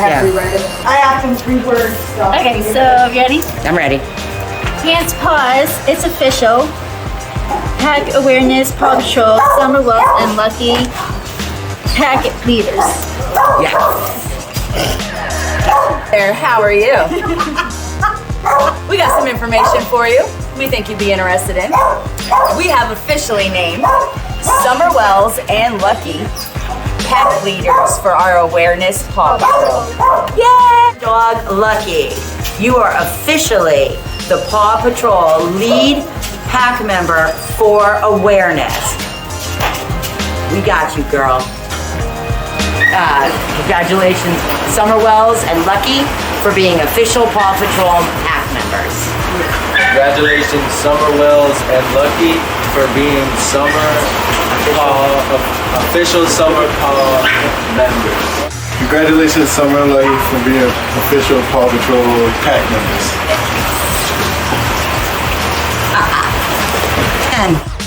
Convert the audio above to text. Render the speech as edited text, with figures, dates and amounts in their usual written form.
have to rewrite it. I have to reword stuff. Okay, so you ready? I'm ready. Handstopaws, it's official. Pack Awareness, Paw Patrol, Summer Wealth, and Lucky Pack Leaders. Yeah. There, how are you? We got some information for you we think you'd be interested in. We have officially named Summer Wells and Lucky Pack Leaders for our Awareness Paw Patrol. Yay! Dog Lucky, you are officially the Paw Patrol lead pack member for awareness. We got you, girl. Congratulations, Summer Wells and Lucky, for being official Paw Patrol pack members. Congratulations, Summer Wells and Lucky, for being official Summer Paw members. Congratulations, Summer and Lucky, for being official Paw Patrol pack members. 10.